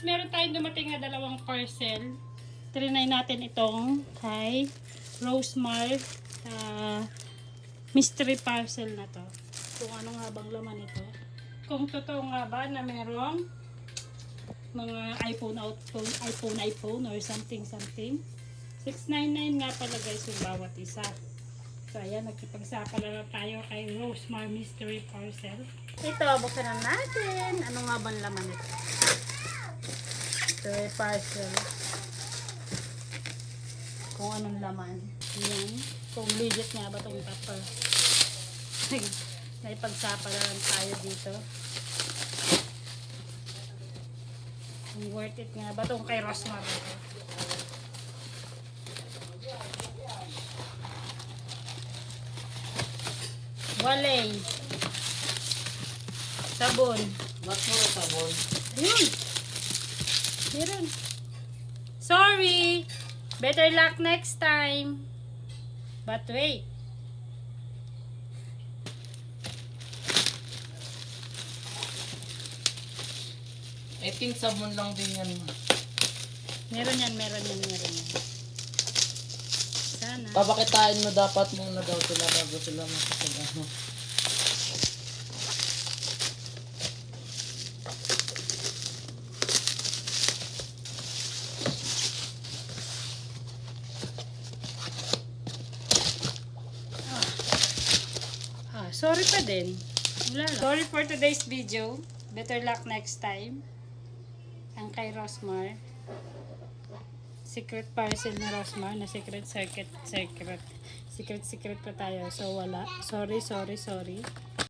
meron tayong dumating na dalawang parcel. Trinay natin itong kay Rosemar mystery parcel na to. Kung ano nga bang laman ito. Kung totoo nga ba na merong mga iPhone or something. 699 nga pala guys yung bawat isa. So ayan, nagkipagsapala na tayo kay Rosemar mystery parcel. Ito, buksan na natin. Ano nga bang laman ito? Mystery parcel. Kung anong laman. Yan. Kung legit nga ba itong tupper. Naipagsapala lang tayo dito. Kung worth it nga ba itong kay Rosemar ito. Walay. Sabon. Mas mura sabon. Ayun. Meron. Sorry. Better luck next time. But wait. I think sabon lang din yan. Meron yan. Sana. Papakitain mo dapat muna daw sila bago sila makapag-ano. Sorry pa din. Wala lang. Sorry for today's video. Better luck next time. Ang kay Rosemar. Secret parcel ni Rosemar na secret pa tayo. So wala. Sorry.